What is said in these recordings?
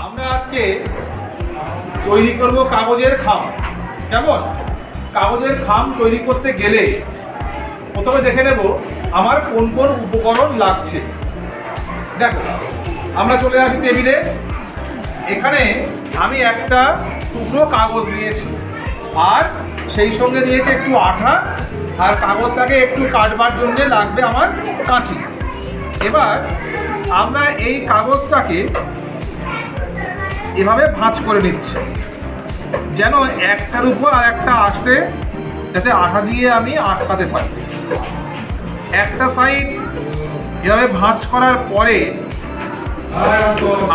আমরা আজকে তৈরি করব কাগজের খাম। কেমন? কাগজের খাম তৈরি করতে গেলে প্রথমে দেখে নেব আমার কোন কোন উপকরণ লাগছে। দেখো, আমরা চলে আসি টেবিলে। এখানে আমি একটা টুকরো কাগজ নিয়েছি, আর সেই সঙ্গে নিয়েছি একটু আঠা, আর কাগজটাকে একটু কাটবার জন্য লাগবে আমার কাঁচি। এবার আমরা এই কাগজটাকে এভাবে ভাঁজ করে নিচ্ছি, যেন একটার উপর আর একটা আসতে, যাতে আঠা দিয়ে আমি আটকাতে পারি। একটা সাইড এভাবে ভাঁজ করার পরে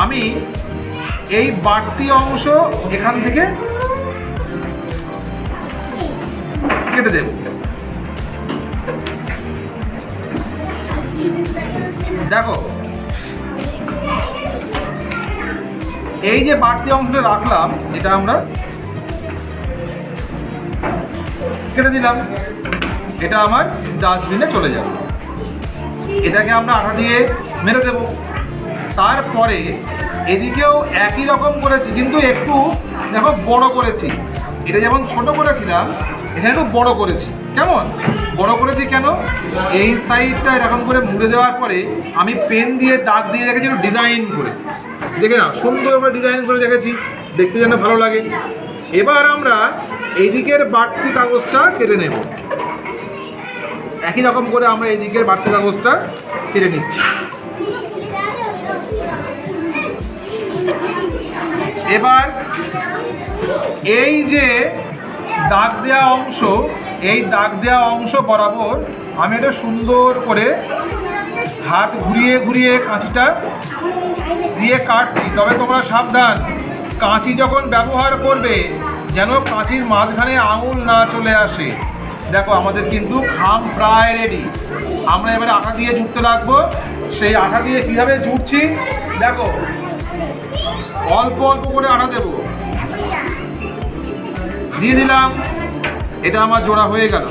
আমি এই বাড়তি অংশ এখান থেকে কেটে দেব। দেখো, এই যে বাড়তি অংশটা রাখলাম, এটা আমরা কেটে দিলাম। এটা আমার ডাস্টবিনে চলে যাবে। এটাকে আমরা আঠা দিয়ে মেরে দেব। তারপরে এদিকেও একই রকম করেছি, কিন্তু একটু দেখো বড় করেছি। এটা যেমন ছোট করেছিলাম, এখানে একটু বড় করেছি। কেমন বড় করেছি কেন? এই সাইডটা এরকম করে মুড়ে দেওয়ার পরে আমি পেন দিয়ে দাগ দিয়ে রেখেছি একটু ডিজাইন করে। দেখে না, সুন্দর করে ডিজাইন করে রেখেছি, দেখতে যেন ভালো লাগে। এবার আমরা এই দিকের বাড়তি কাগজটা কেটে নেব। একই রকম করে আমরা এই দিকের বাড়তি কাগজটা কেটে নিচ্ছি। এবার এই যে দাগ দেওয়া অংশ, এই দাগ দেওয়া অংশ বরাবর আমি এটা সুন্দর করে হাত ঘুরিয়ে ঘুরিয়ে কাঁচিটা দিয়ে কাটছি। তবে তোমরা সাবধান, কাঁচি যখন ব্যবহার করবে যেন কাঁচির মাঝখানে আঙুল না চলে আসে। দেখো, আমাদের কিন্তু খাম প্রায় রেডি। আমরা এবারে আঠা দিয়ে জুড়তে লাগবো। সেই আঠা দিয়ে কীভাবে জুড়ছি দেখো, অল্প অল্প করে আঠা দেব, দিয়ে দিলাম। এটা আমার জোড়া হয়ে গেল।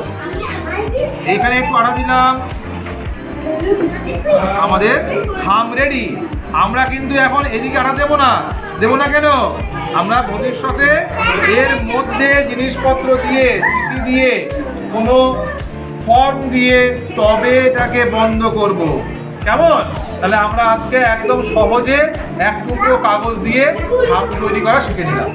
এইখানে একটু আঠা দিলাম, আমাদের খাম রেডি। আমরা কিন্তু এখন এদিকে আঠা দেবো না কেন? আমরা ভবিষ্যতে এর মধ্যে জিনিসপত্র দিয়ে, চিঠি দিয়ে, কোনো ফর্ম দিয়ে তবে এটাকে বন্ধ করব। কেমন? তাহলে আমরা আজকে একদম সহজে এক টুকরো কাগজ দিয়ে খাম তৈরি করা শিখে নিলাম।